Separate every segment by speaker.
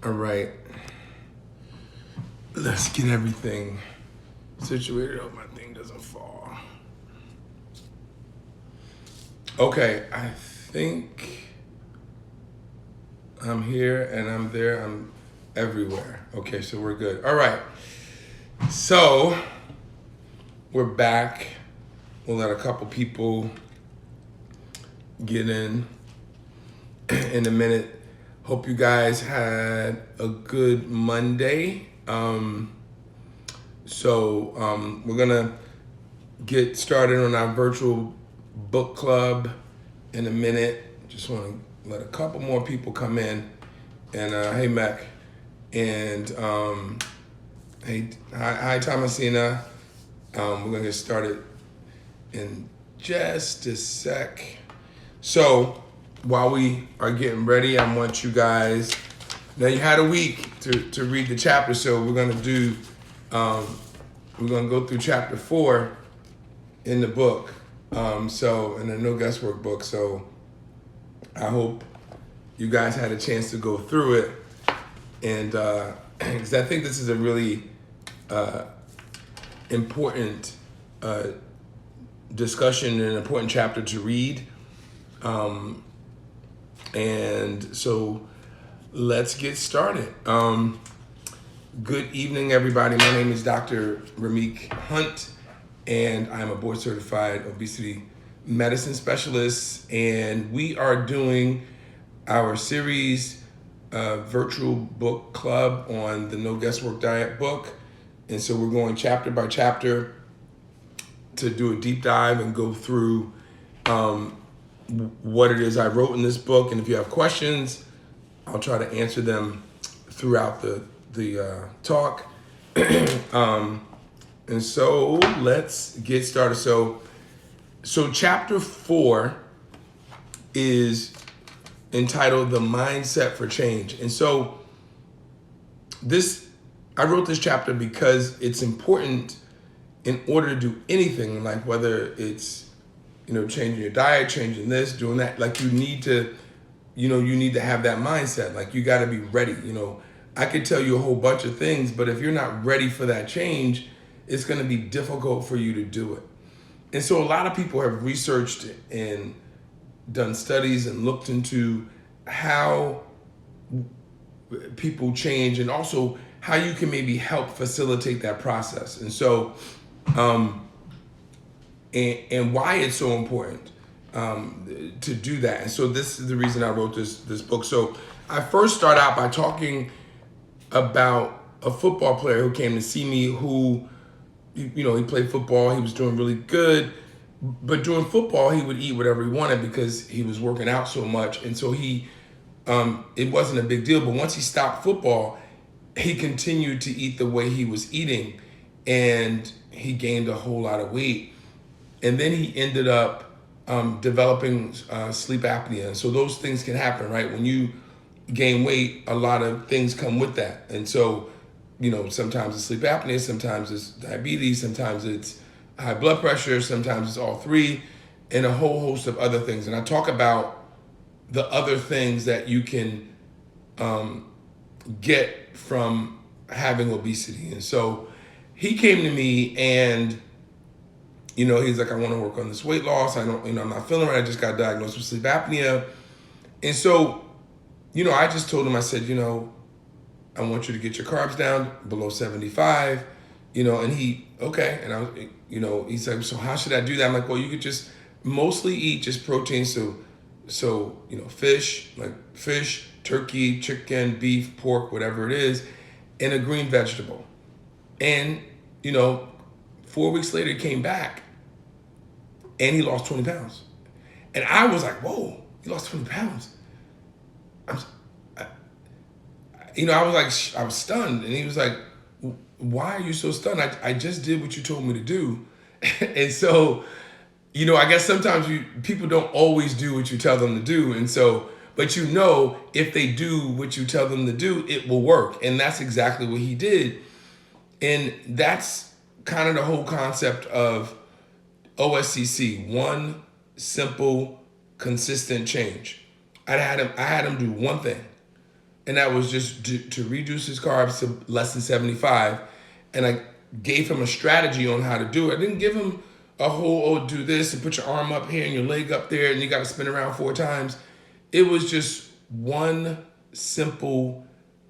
Speaker 1: All right. Let's get everything situated. Hope my thing doesn't fall. Okay, I think I'm here and I'm there. I'm everywhere. Okay, so we're good. All right. So we're back. We'll let a couple people get in a minute. Hope you guys had a good Monday. We're gonna get started on our virtual book club in a minute. Just want to let a couple more people come in. And hey, Mac, and hey, hi, Thomasina. We're gonna get started in just a sec. So while we are getting ready, I want you guys. Now you had a week to read the chapter, so we're gonna do. We're gonna go through chapter 4 in the book. In the No Guesswork book. So I hope you guys had a chance to go through it, and because I think this is a really important discussion and an important chapter to read. And so let's get started. Good evening, everybody. My name is Dr. Ramik Hunt, and I'm a board certified obesity medicine specialist. And we are doing our series virtual book club on the No Guesswork Diet book. And so we're going chapter by chapter to do a deep dive and go through what it is I wrote in this book. And if you have questions, I'll try to answer them throughout the talk. And so let's get started. So chapter 4 is entitled The Mindset for Change. And so I wrote this chapter because it's important in order to do anything, like whether it's, changing your diet, changing this, doing that, like you need to have that mindset. Like you got to be ready. I could tell you a whole bunch of things, but if you're not ready for that change, it's going to be difficult for you to do it. And so a lot of people have researched and done studies and looked into how people change and also how you can maybe help facilitate that process. And so, and why it's so important to do that. And so this is the reason I wrote this book. So I first start out by talking about a football player who came to see me who, he played football. He was doing really good. But during football, he would eat whatever he wanted because he was working out so much. And so it wasn't a big deal. But once he stopped football, he continued to eat the way he was eating. And he gained a whole lot of weight. And then he ended up developing sleep apnea. And so those things can happen, right? When you gain weight, a lot of things come with that. And so, sometimes it's sleep apnea, sometimes it's diabetes, sometimes it's high blood pressure, sometimes it's all three, and a whole host of other things. And I talk about the other things that you can get from having obesity. And so he came to me and, he's like, I want to work on this weight loss. I'm not feeling right. I just got diagnosed with sleep apnea. And so, I just told him, I said, I want you to get your carbs down below 75, and he, okay. And I was, he's like, so how should I do that? I'm like, well, you could just mostly eat just protein. So, fish, like fish, turkey, chicken, beef, pork, whatever it is, and a green vegetable. And, 4 weeks later, he came back and he lost 20 pounds. And I was like, whoa, he lost 20 pounds. I was stunned. And he was like, why are you so stunned? I just did what you told me to do. And so, I guess sometimes people don't always do what you tell them to do. And so, but if they do what you tell them to do, it will work. And that's exactly what he did. And that's kind of the whole concept of OSCC, one simple, consistent change. I had him do one thing. and that was just to reduce his carbs to less than 75. And I gave him a strategy on how to do it. I didn't give him a whole, oh, do this and put your arm up here and your leg up there and you got to spin around 4 times. It was just one simple,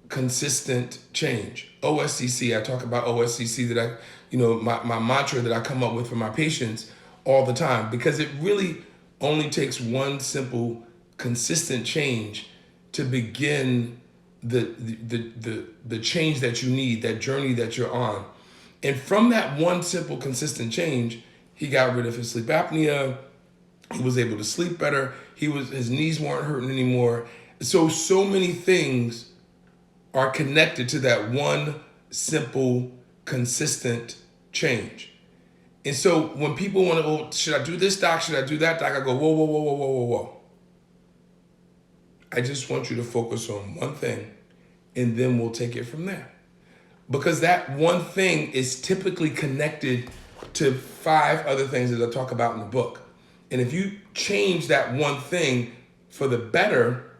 Speaker 1: consistent change. OSCC, I talk about OSCC that my mantra that I come up with for my patients all the time, because it really only takes one simple, consistent change to begin the change that you need, that journey that you're on. And from that one simple, consistent change, he got rid of his sleep apnea. He was able to sleep better. His knees weren't hurting anymore. So many things are connected to that one simple, consistent change. And so when people want to go, should I do this, doc? Should I do that, doc? I go, whoa, whoa, whoa, whoa, whoa, whoa, whoa. I just want you to focus on one thing, and then we'll take it from there. Because that one thing is typically connected to 5 other things that I talk about in the book. And if you change that one thing for the better,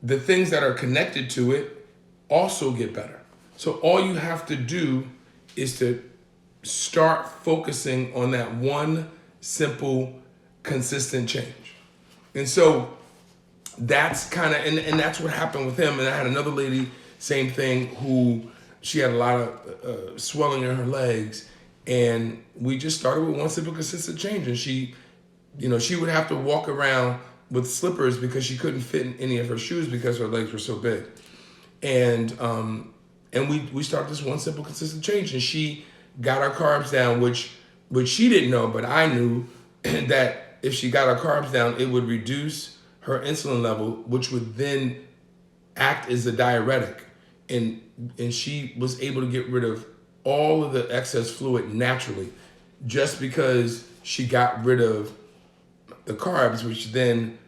Speaker 1: the things that are connected to it also get better. So all you have to do is to start focusing on that one simple, consistent change. And so that's kind of, and that's what happened with him. And I had another lady, same thing, who she had a lot of swelling in her legs. And we just started with one simple, consistent change. And she would have to walk around with slippers because she couldn't fit in any of her shoes because her legs were so big. And we started this one simple, consistent change. And she got her carbs down, which she didn't know, but I knew that if she got her carbs down, it would reduce her insulin level, which would then act as a diuretic. And she was able to get rid of all of the excess fluid naturally, just because she got rid of the carbs, which then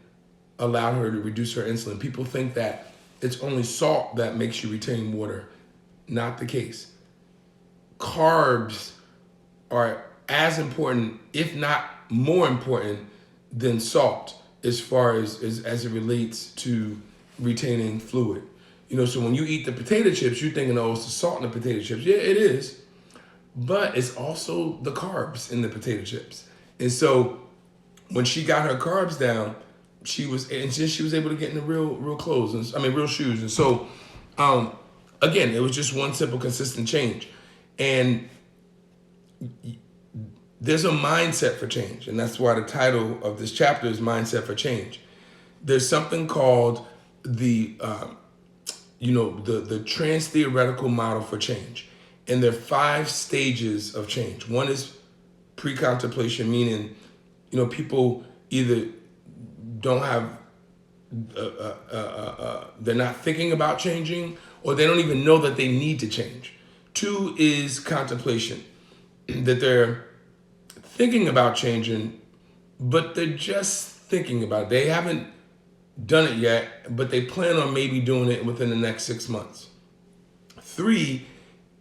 Speaker 1: allowed her to reduce her insulin. People think that it's only salt that makes you retain water. Not the case. Carbs are as important, if not more important, than salt as far as it relates to retaining fluid. So when you eat the potato chips, you're thinking, oh, it's the salt in the potato chips. Yeah, it is. But it's also the carbs in the potato chips. And so when she got her carbs down, she was able to get into real clothes, real shoes. And so, again, it was just one simple, consistent change. And there's a mindset for change. And that's why the title of this chapter is Mindset for Change. There's something called the trans-theoretical model for change. And there are 5 stages of change. One is pre-contemplation, meaning, people either don't have, they're not thinking about changing, or they don't even know that they need to change. 2 is contemplation, that they're thinking about changing, but they're just thinking about it. They haven't done it yet, but they plan on maybe doing it within the next 6 months. 3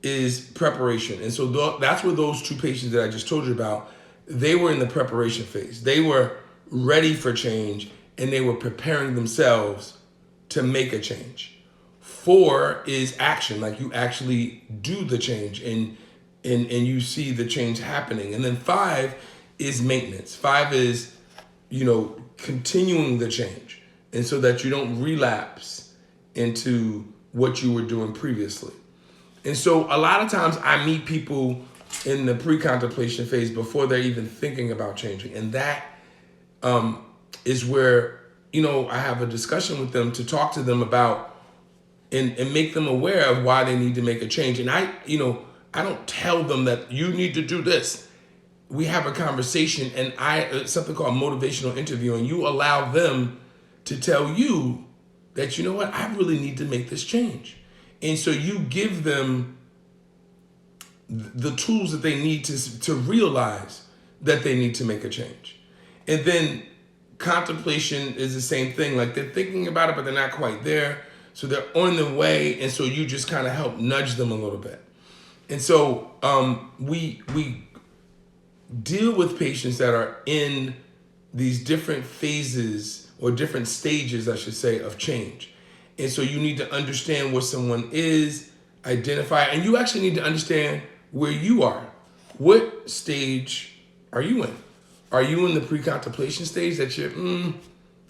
Speaker 1: is preparation. And so that's where those 2 patients that I just told you about, they were in the preparation phase. They were ready for change, and they were preparing themselves to make a change. 4 is action, like you actually do the change and you see the change happening. And then 5 is maintenance. 5 is, continuing the change, and so that you don't relapse into what you were doing previously. And so a lot of times I meet people in the pre-contemplation phase before they're even thinking about changing. And that is where, I have a discussion with them to talk to them about and make them aware of why they need to make a change. And I don't tell them that you need to do this. We have a conversation, and something called motivational interview, and you allow them to tell you that, you know what, I really need to make this change. And so you give them the tools that they need to realize that they need to make a change. And then contemplation is the same thing. Like, they're thinking about it, but they're not quite there. So they're on the way. And so you just kind of help nudge them a little bit. And so we deal with patients that are in these different phases, or different stages, I should say, of change. And so you need to understand what someone is, identify, and you actually need to understand where you are. What stage are you in? Are you in the pre-contemplation stage that you're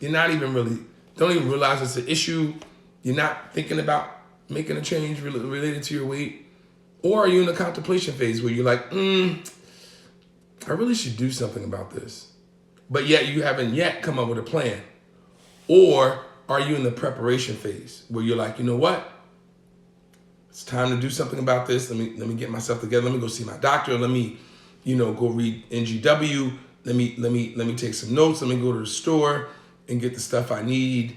Speaker 1: not even really, don't even realize it's an issue? You're not thinking about making a change related to your weight? Or are you in the contemplation phase where you're like, I really should do something about this, but yet you haven't yet come up with a plan? Or are you in the preparation phase where you're like, you know what? It's time to do something about this. Let me get myself together. Let me go see my doctor. Let me, go read NGW. Let me take some notes. Let me go to the store and get the stuff I need.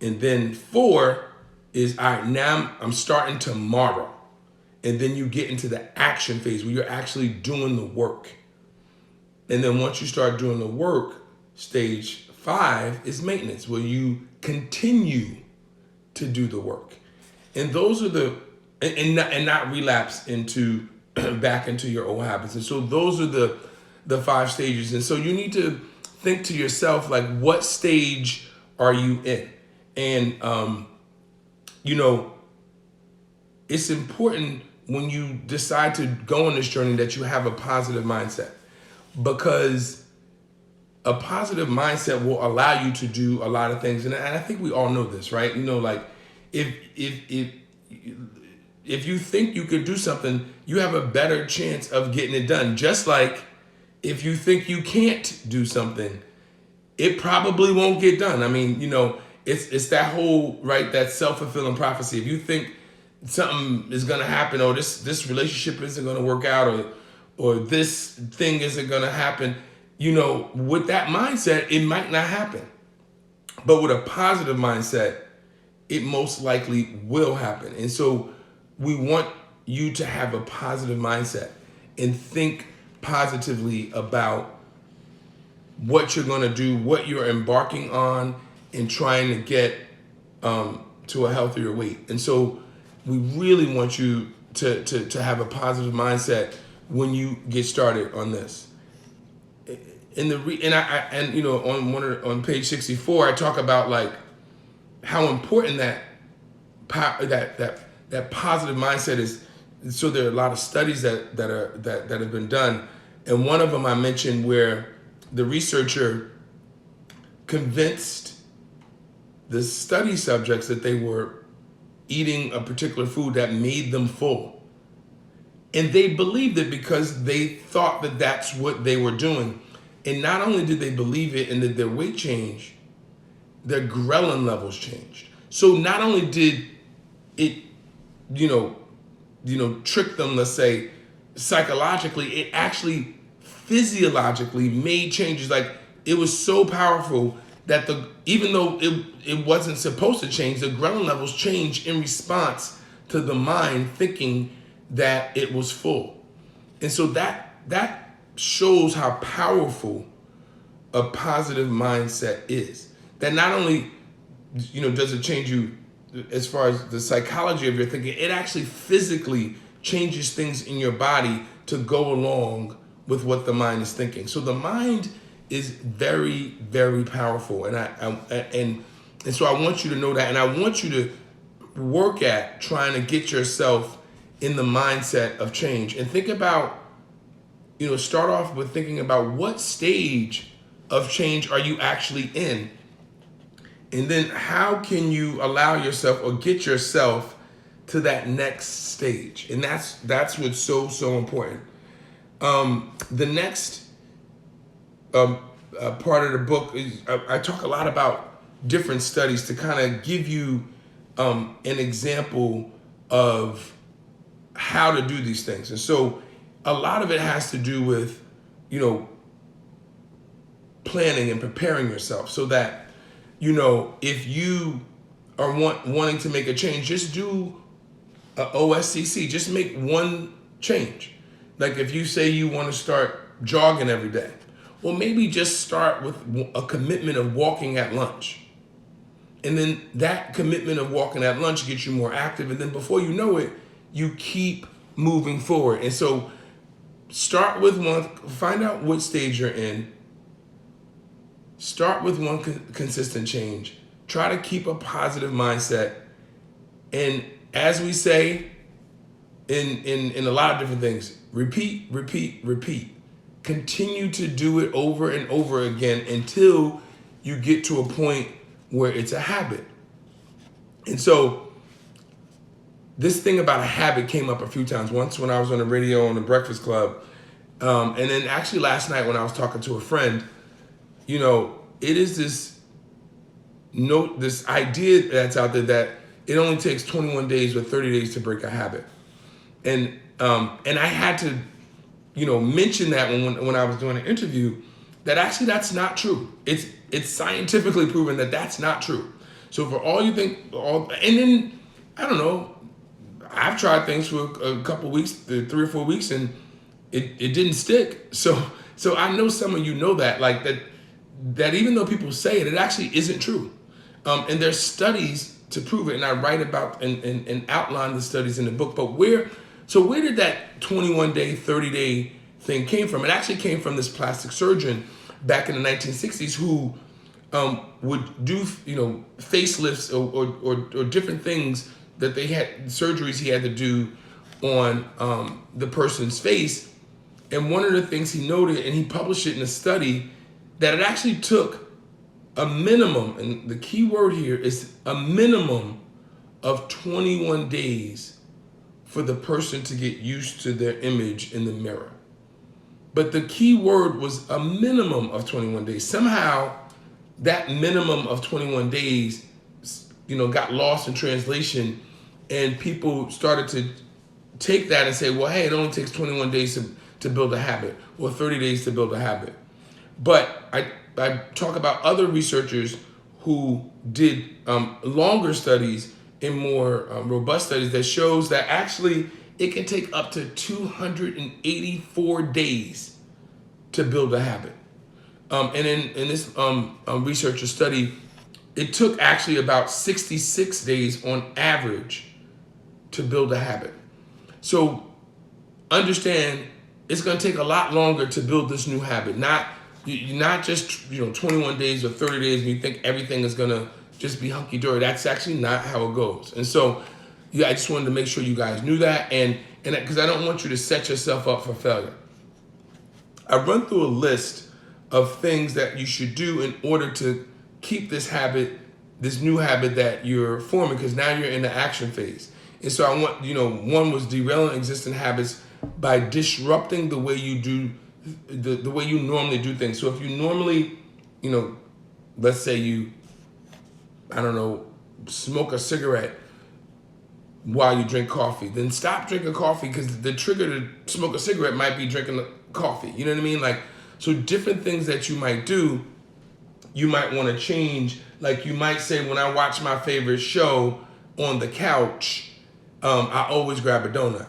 Speaker 1: And then 4 is, all right, now I'm starting tomorrow. And then you get into the action phase where you're actually doing the work. And then once you start doing the work, stage 5 is maintenance, where you continue to do the work. And those are and not relapse into back into your old habits. And so those are the 5 stages. And so you need to think to yourself, like, what stage are you in? And it's important when you decide to go on this journey that you have a positive mindset, because a positive mindset will allow you to do a lot of things. And I think we all know this, right? Like, if you think you could do something, you have a better chance of getting it done. Just like if you think you can't do something, it probably won't get done. I mean, it's that whole, right, that self-fulfilling prophecy. If you think something is going to happen, or this relationship isn't going to work out, or this thing isn't going to happen, with that mindset, it might not happen. But with a positive mindset, it most likely will happen. And so we want you to have a positive mindset and think positively about what you're going to do, what you're embarking on, and trying to get to a healthier weight. And so we really want you to have a positive mindset when you get started on this. On page 64, I talk about, like, how important that positive mindset is. So there are a lot of studies that have been done, and one of them I mentioned where the researcher convinced the study subjects that they were eating a particular food that made them full, and they believed it because they thought that that's what they were doing. And not only did they believe it and did their weight change, their ghrelin levels changed. So not only did it, trick them, let's say, psychologically, it actually physiologically made changes. Like, it was so powerful that even though it wasn't supposed to change, the ghrelin levels changed in response to the mind thinking that it was full. And so that shows how powerful a positive mindset is. That not only, does it change you as far as the psychology of your thinking, it actually physically changes things in your body to go along with what the mind is thinking. So the mind is very, very powerful. And so I want you to know that, and I want you to work at trying to get yourself in the mindset of change. And think about, start off with thinking about what stage of change are you actually in? And then how can you allow yourself or get yourself to that next stage? And that's what's so important. The next part of the book is I talk a lot about different studies to kind of give you an example of how to do these things. And so a lot of it has to do with, planning and preparing yourself so that, if you are wanting to make a change, just do a OSCC. Just make one change. Like, if you say you want to start jogging every day, well, maybe just start with a commitment of walking at lunch. And then that commitment of walking at lunch gets you more active. And then before you know it, you keep moving forward. And so start with one, find out what stage you're in. Start with one consistent change. try to keep a positive mindset. And as we say in a lot of different things, repeat, repeat, repeat. Continue to do it over and over again until you get to a point where it's a habit. And so this thing about a habit came up a few times. Once when I was on the radio on the Breakfast Club, and then actually last night when I was talking to a friend, it is this idea that's out there that it only takes 21 days or 30 days to break a habit. And I had to, mention that when I was doing an interview, that actually that's not true. It's scientifically proven that that's not true. So for all you think, and then I don't know, I've tried things for a couple weeks, 3 or 4 weeks, and it didn't stick. So I know some of you know that, like that even though people say it, it actually isn't true. And there's studies to prove it, and I write about and outline the studies in the book. But where did that 21-day, 30-day thing came from? It actually came from this plastic surgeon back in the 1960s who would do facelifts or different things that they had, surgeries he had to do on the person's face. And one of the things he noted, and he published it in a study, that it actually took a minimum, and the key word here is a minimum of 21 days for the person to get used to their image in the mirror. But the key word was a minimum of 21 days. Somehow that minimum of 21 days, got lost in translation, and people started to take that and say, well, hey, it only takes 21 days to build a habit, or 30 days to build a habit. But I talk about other researchers who did longer studies and more robust studies that shows that actually it can take up to 284 days to build a habit. And in this researcher study, it took actually about 66 days on average to build a habit. So understand, it's going to take a lot longer to build this new habit. Not just 21 days or 30 days and you think everything is going to just be hunky-dory. That's actually not how it goes. And so I just wanted to make sure you guys knew that, and because I don't want you to set yourself up for failure. I run through a list of things that you should do in order to keep this habit, this new habit that you're forming, because now you're in the action phase. And so I want, one was derailing existing habits by disrupting the way you do, the way you normally do things. So if you normally, let's say you, smoke a cigarette while you drink coffee, then stop drinking coffee, because the trigger to smoke a cigarette might be drinking the coffee. You know what I mean? Like, so different things that you might do, you might want to change. Like you might say, when I watch my favorite show on the couch, I always grab a donut.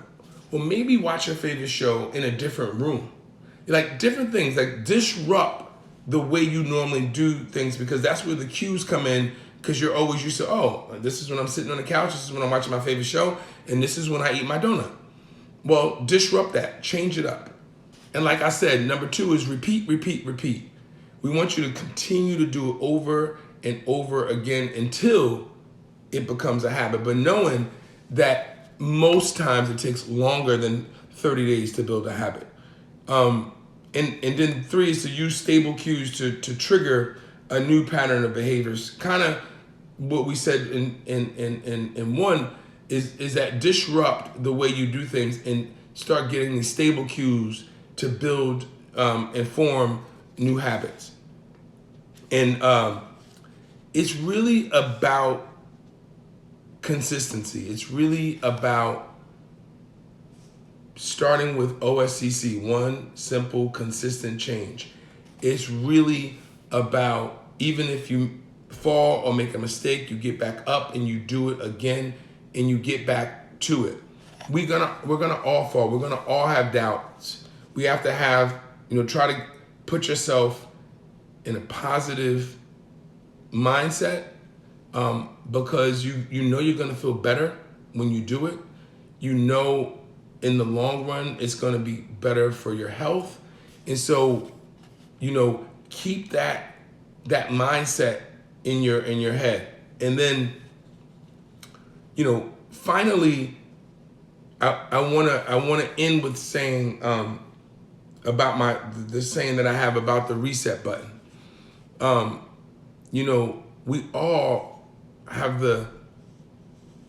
Speaker 1: Well, maybe watch your favorite show in a different room. Like different things, like disrupt the way you normally do things, because that's where the cues come in, because you're always used to, this is when I'm sitting on the couch, this is when I'm watching my favorite show, and this is when I eat my donut. Well, disrupt that, change it up. And like I said, number 2 is repeat, repeat, repeat. We want you to continue to do it over and over again until it becomes a habit, but knowing that most times it takes longer than 30 days to build a habit. And then 3 is to use stable cues to trigger a new pattern of behaviors. Kind of what we said in 1 is that disrupt the way you do things and start getting these stable cues to build and form new habits. And it's really about consistency. It's really about starting with OSCC, one simple, consistent change. It's really about, even if you fall or make a mistake, you get back up and you do it again and you get back to it. We're gonna all fall. We're gonna all have doubts. We have to have, try to put yourself in a positive mindset, because you know you're gonna feel better when you do it. In the long run, it's gonna be better for your health. And so, keep that mindset in your head. And then, finally, I wanna end with saying about the saying that I have about the reset button. We all have the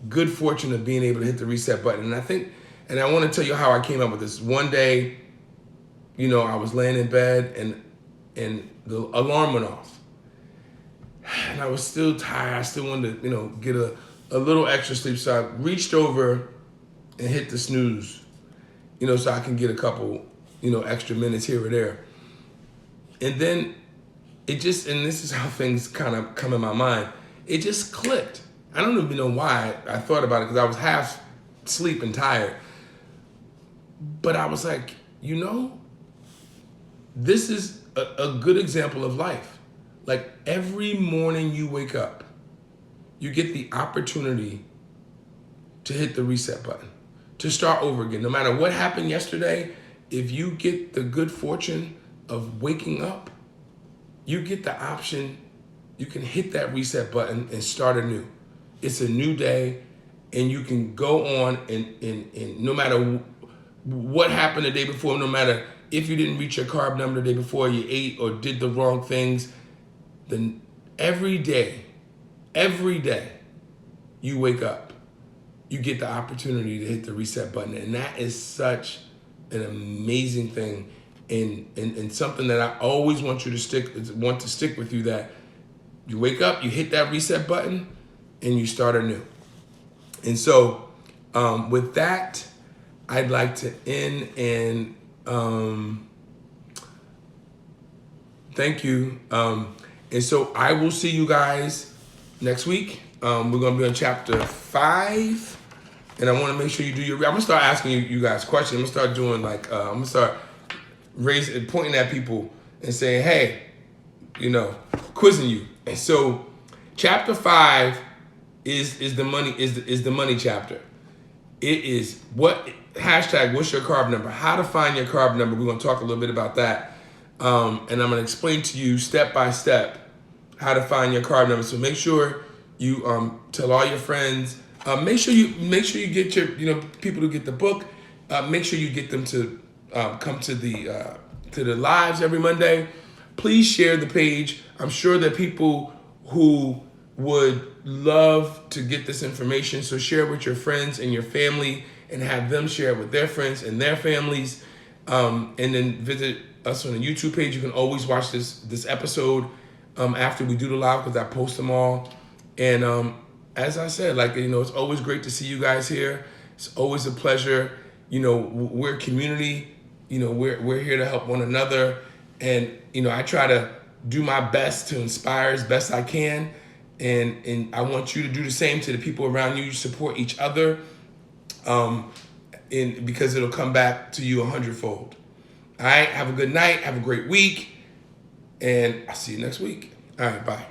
Speaker 1: good fortune of being able to hit the reset button. And I want to tell you how I came up with this. One day, I was laying in bed and the alarm went off. And I was still tired. I still wanted to, get a little extra sleep. So I reached over and hit the snooze, so I can get a couple, extra minutes here or there. And then and this is how things kind of come in my mind. It just clicked. I don't even know why I thought about it, because I was half asleep and tired. But I was like, this is a good example of life. Like, every morning you wake up, you get the opportunity to hit the reset button, to start over again. No matter what happened yesterday, if you get the good fortune of waking up, you get the option, you can hit that reset button and start anew. It's a new day, and you can go on and no matter what happened the day before, no matter if you didn't reach your carb number the day before, you ate or did the wrong things, then every day you wake up, you get the opportunity to hit the reset button. And that is such an amazing thing, and something that I always want to stick with you, that you wake up, you hit that reset button, and you start anew. And so with that, I'd like to end and thank you. And so I will see you guys next week. We're going to be on chapter 5. And I want to make sure you do I'm going to start asking you guys questions. I'm going to start doing I'm going to start pointing at people and saying, hey, quizzing you. And so chapter 5 is the money chapter. It is what's your carb number? How to find your carb number. We're going to talk a little bit about that. And I'm going to explain to you step by step how to find your carb number. So make sure you tell all your friends. Make sure you get your people to get the book. Make sure you get them to come to the lives every Monday. Please share the page. I'm sure that people who would love to get this information, so share it with your friends and your family, and have them share it with their friends and their families. And then visit us on the YouTube page. You can always watch this episode after we do the live, because I post them all. And as I said, it's always great to see you guys here. It's always a pleasure. We're a community. We're here to help one another. And, I try to do my best to inspire as best I can. And I want you to do the same to the people around you. You support each other, because it'll come back to you 100-fold. All right, have a good night. Have a great week. And I'll see you next week. All right, bye.